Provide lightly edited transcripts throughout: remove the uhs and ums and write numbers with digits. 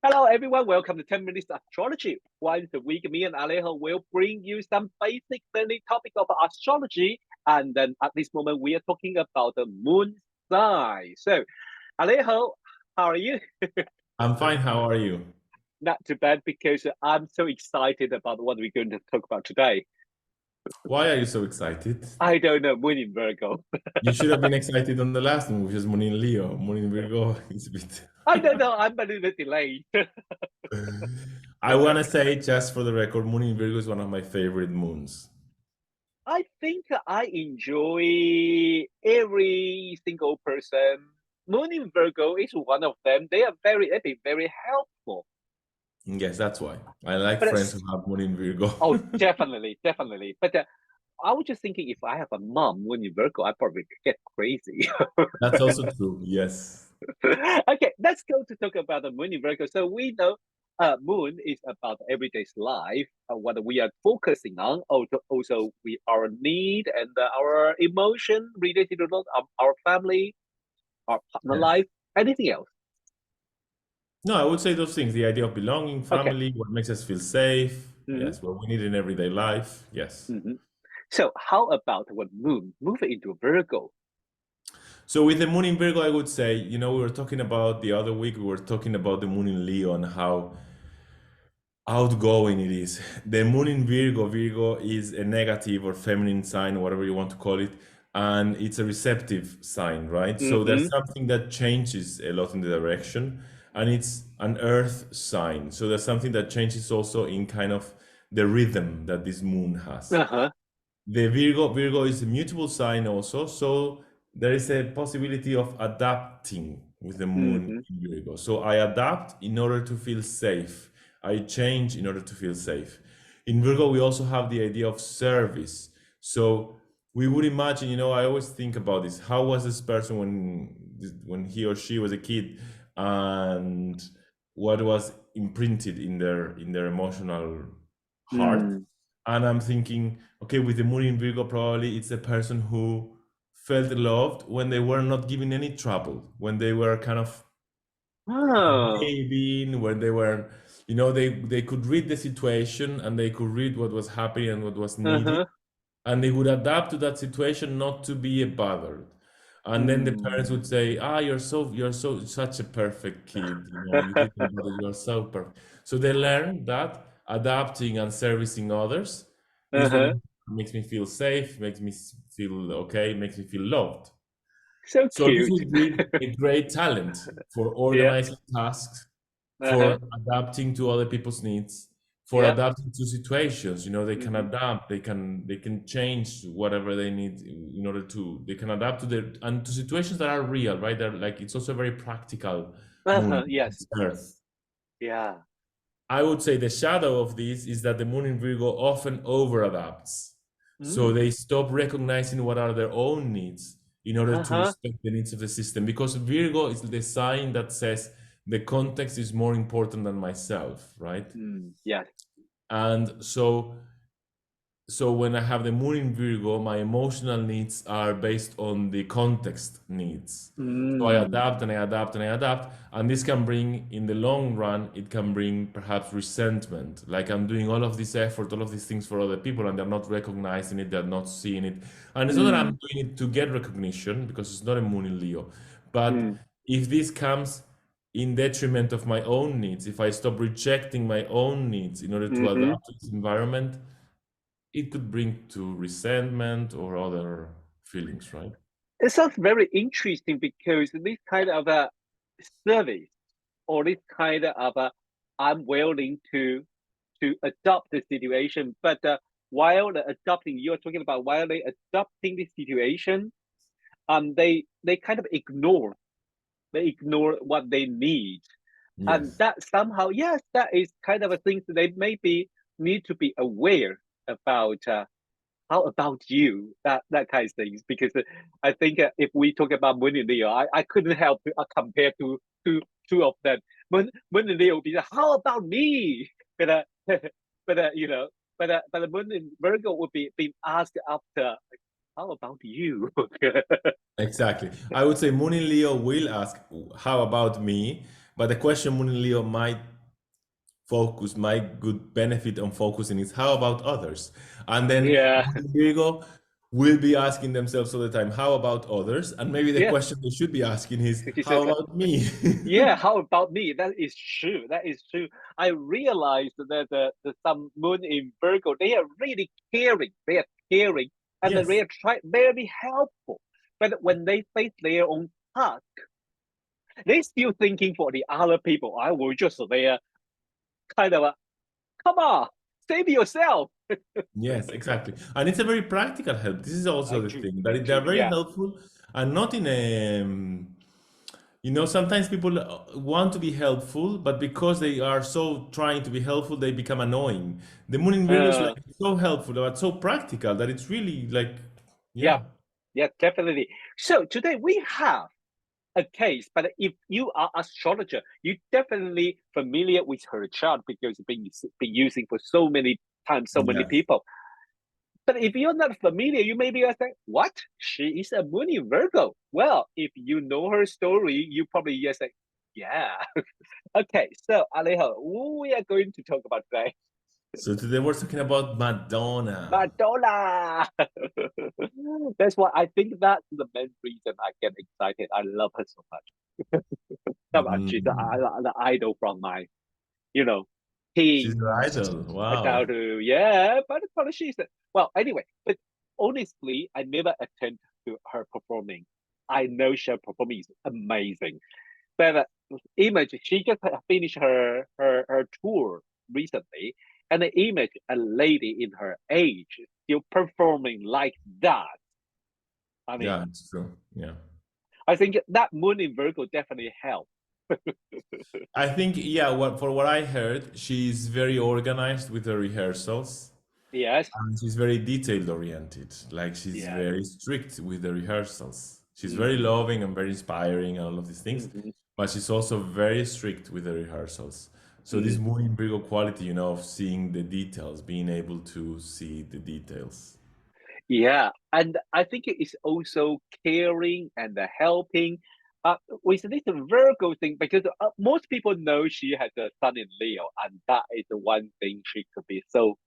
Hello, everyone. Welcome to 10 Minutes Astrology. Once a week, me and Alejo will bring you some basic learning topic of astrology. And then at this moment, we are talking about the moon sign. So, Alejo, how are you? I'm fine. How are you? Not too bad because I'm so excited about what we're going to talk about today. Why are you so excited? I don't know, moon in Virgo. You should have been excited on the last one, which is Moon in Leo. Moon in Virgo is a bit. I don't know, I'm a little bit delayed. I want to say, just for the record, Moon in Virgo is one of my favorite moons. I think I enjoy every single person. Moon in Virgo is one of them. They've been very helpful. Yes, that's why. I like But friends who have Moon in Virgo. oh, definitely, definitely. But I was just thinking, if I have a mom Moon in Virgo, I probably get crazy. That's also true. Yes. Okay, let's go to talk about the Moon in Virgo. So we know, Moon is about everyday's life, what we are focusing on. Also we our need and our emotion related to our family, our partner Yes. life, anything else. No, I would say those things: the idea of belonging, Okay. family, what makes us feel safe. hmm Yes, what we need in everyday life. Yes. hmm So how about when Moon move into Virgo? So with the moon in Virgo, I would say, we were talking about the other week, we were talking about the moon in Leo and how outgoing it is. The moon in Virgo, Virgo is a negative or feminine sign, whatever you want to call it, and it's a receptive sign, right? So there's hmm something that changes a lot in the direction, and it's an earth sign. So there's something that changes also in kind of the rhythm that this moon has. Uh-huh. The Virgo is a mutable sign also, so there is a possibility of adapting with the moon hmm in Virgo. So I adapt in order to feel safe. I change in order to feel safe. In Virgo, we also have the idea of service. So we would imagine, I always think about this. How was this person when he or she was a kid, and what was imprinted in their emotional heart? Mm. And I'm thinking, okay, with the moon in Virgo, probably it's a person who felt loved when they were not given any trouble, when they were kind of Oh. behaving, when they were, they could read the situation and they could read what was happening and what was needed, Uh-huh. and they would adapt to that situation not to be bothered. And then the parents would Mm. say, "Ah, you're such a perfect kid. You didn't bother. You're so perfect." So they learn that adapting and servicing others is what Uh-huh. makes me feel safe, makes me feel okay, makes me feel loved. So So this cute. would be a great talent for Yeah. organizing tasks, Uh-huh. for adapting to other people's needs, for Yeah. adapting to situations. They can hmm adapt, they can change whatever they need in order to they can adapt to their and to situations that are real, right? They're like it's also a very practical moon, Yes. it's Earth. Yeah. I would say the shadow of this is that the moon in Virgo often over adapts. So Mm. they stop recognizing what are their own needs in order to Uh-huh. respect the needs of the system. Because Virgo is the sign that says the context is more important than myself, right? Yes. And so when I have the moon in Virgo, my emotional needs are based on the context needs. So I Mm. adapt and I adapt and I adapt, and this can bring, in the long run, it can bring perhaps resentment. Like I'm doing all of this effort, all of these things for other people, and they're not recognizing it, they're not seeing it. And it's not that I'm Mm. doing it to get recognition, because it's not a moon in Leo. But Mm. if this comes in detriment of my own needs, if I stop rejecting my own needs in order to hmm adapt to this environment, it could bring to resentment or other feelings, right? It sounds very interesting because this kind of a service or this kind of a I'm willing to adopt the situation, but while adopting, you're talking about while they adopting the situation, they kind of ignore what they need, and Yes. that somehow, yes, that is kind of a thing that they maybe need to be aware about. How about you? That kind of things, because I think if we talk about Moon and Leo, I couldn't help to compare to two of them. Moon and Leo would be like, how about me? But but but Moon and Virgo would be being asked after. how about you? Exactly. I would say Moon in Leo will ask, how about me? But the question Moon in Leo might good benefit on focusing is how about others? And then Yeah, Moon in Virgo will be asking themselves all the time, how about others? And maybe the yeah. question they should be asking is, He how says, about me? yeah, how about me? That is true. That is true. I realized that the some moon in Virgo, they are really caring. They are caring and they Yes. are very helpful. But when they face their own task, they still thinking for the other people. I will just there kind of come on, save yourself. Yes, exactly. And it's a very practical help. This is also the thing that they're very Yeah. helpful and not in a, sometimes people want to be helpful, but because they are so trying to be helpful, they become annoying. The Moon in Virgo is Uh, like so helpful, but so practical that it's really like, yeah, yeah, yeah, definitely. So today we have a case, but if you are astrologer, you definitely familiar with her chart because it's been using for so many times, so many yes. people. But if you're not familiar, you may be like, what? She is a moon in Virgo. Well, if you know her story, you probably just say, yeah. Okay, so Alejo, who we are going to talk about today? So today we're talking about Madonna. Madonna. That's why I think that's the main reason I get excited. I love her so much. Come on, she's Mm. the idol from my, you know, She's your teens idol. down Wow. to yeah, but she's well anyway. But honestly, I never attend to her performing. I know her performing is amazing, but image she just finished her tour recently, and the image a lady in her age still performing like that. I Yeah, mean, it's true. Yeah. I think that moon in Virgo definitely helped. I think, yeah, for what I heard, she's very organized with the rehearsals. Yes, And she's very detailed oriented. Like she's yes. very strict with the rehearsals. She's very Mm-hmm. loving and very inspiring and all of these things, Mm-hmm. but she's also very strict with the rehearsals. So this Mm. moving Virgo quality, of seeing the details, being able to see the details. Yeah, and I think it's also caring and helping. With this Virgo thing, because most people know she has a sun in Leo, and that is the one thing she could be so,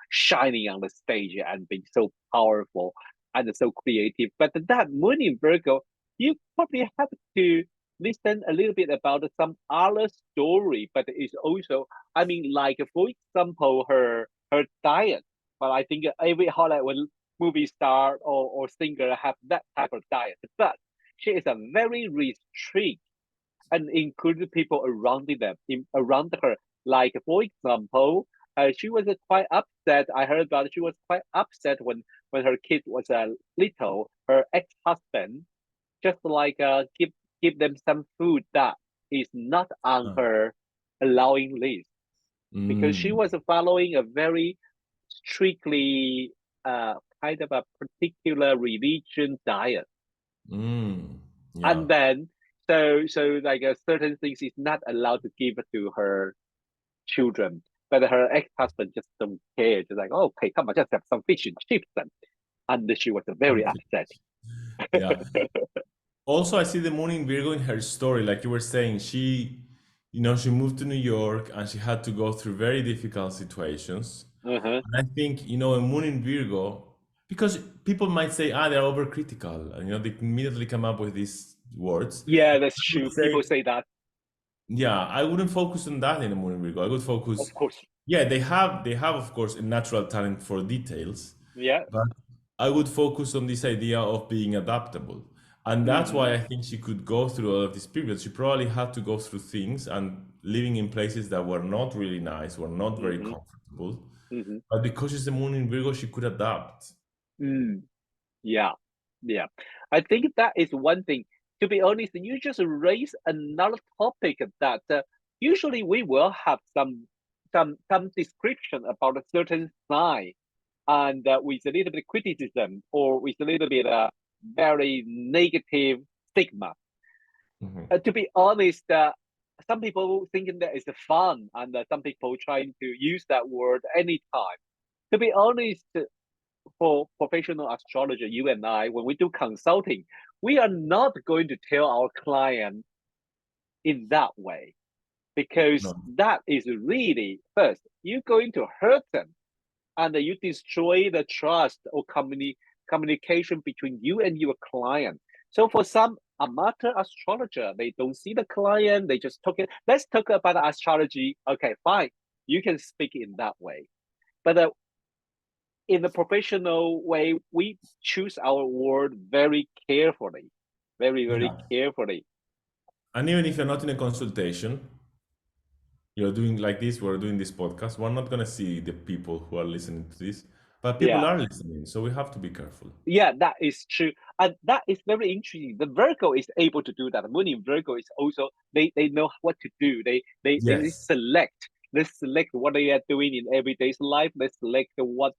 shining on the stage and being so powerful and so creative. But that moon in Virgo, you probably have to listen a little bit about some other story, but it's also, I mean, like for example, her diet. But I think every Hollywood movie star or singer have that type of diet. But she is a very restrict and include people around her. Like for example, she was quite upset. I heard that she was quite upset when her kid was little. Her ex-husband just like give them some food that is not on Ah. her allowing list because she Mm, was following a very strictly kind of a particular religion diet. mm, And yeah. then so like certain things is not allowed to give to her children. But her ex-husband just don't care. Just like, oh, okay, come on, just have some fish and chips. And she was very Okay. upset. Yeah. Also, I see the moon in Virgo in her story, like you were saying, she moved to New York and she had to go through very difficult situations. Uh-huh. And I think, a moon in Virgo, because people might say, they're overcritical, and they immediately come up with these words. Yeah, that's I would true. say, People say that, yeah, I wouldn't focus on that in a moon in Virgo. I would focus, of course. yeah, they have, of course, a natural talent for details, Yeah. but I would focus on this idea of being adaptable. And that's why Mm-hmm. I think she could go through all of these periods. She probably had to go through things and living in places that were not really nice, were not very Mm-hmm. comfortable. Mm-hmm. But because she's the moon in Virgo, she could adapt. Mm. Yeah. Yeah. I think that is one thing. To be honest, you just raise another topic that usually we will have some description about a certain sign and with a little bit of criticism or with a little bit very negative stigma. Mhm. To be honest, some people thinking that is fun, and some people trying to use that word anytime. To be honest, for professional astrologer, you and I, when we do consulting, we are not going to tell our client in that way, because No, that is really, first, you're going to hurt them, and you destroy the trust or communication between you and your client. So for some amateur astrologer, they don't see the client, they just talk it. Let's talk about astrology. Okay, fine. You can speak in that way. But in the professional way, we choose our word very carefully, very, very yeah. carefully. And even if you're not in a consultation, you're doing like this, we're doing this podcast, we're not going to see the people who are listening to this, but people Yeah. are listening, so we have to be careful. Yeah, that is true. And that is very interesting. The Virgo is able to do that. The moon in Virgo is also, they know what to do. They Yes, select what they are doing in everyday's life. They select what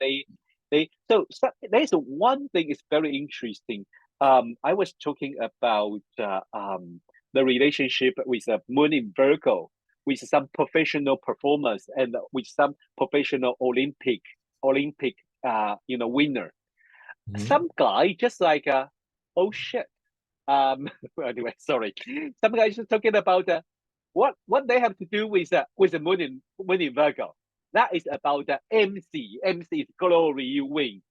so there's one thing is very interesting. I was talking about the relationship with the moon in Virgo with some professional performers and with some professional Olympic winner. mhm, Some guy just like oh shit. Anyway, sorry. Some guys just talking about what they have to do with the moon in Virgo. That is about the MC. MC is glory you win.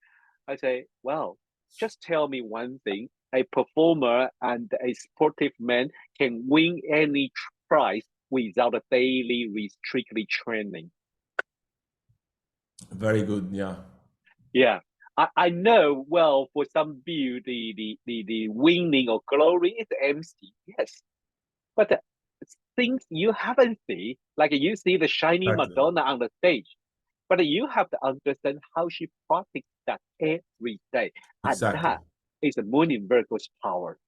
I say, well, just tell me one thing. A performer and a sportive man can win any prize without a daily strictly training. very good, yeah, Yeah. I know well for some view the winning or glory is MC, yes. But things you haven't seen, like you see the shiny exactly, Madonna on the stage, but you have to understand how she practices that every day. And exactly, that is the moon in Virgo's power.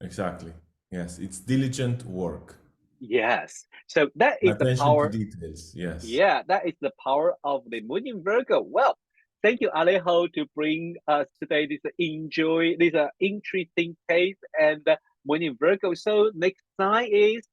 exactly. Yes, it's diligent work Yes. So that and is the attention to power. details. Yes, Yeah, that is the power of the moon in Virgo. Well, thank you, Alejo, to bring us today this interesting case and moon in Virgo. So next time is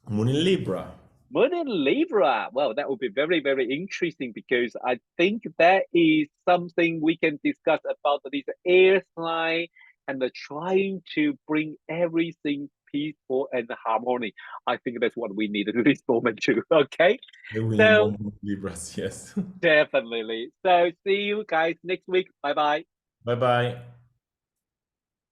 moon in Libra. moon in Libra. Well, that would be very, very interesting because I think that is something we can discuss about this air sign and trying to bring everything peaceful and harmony. I think that's what we need at this moment too. Okay. We need more So moon Libras. Yes. definitely. So see you guys next week. Bye bye. Bye bye.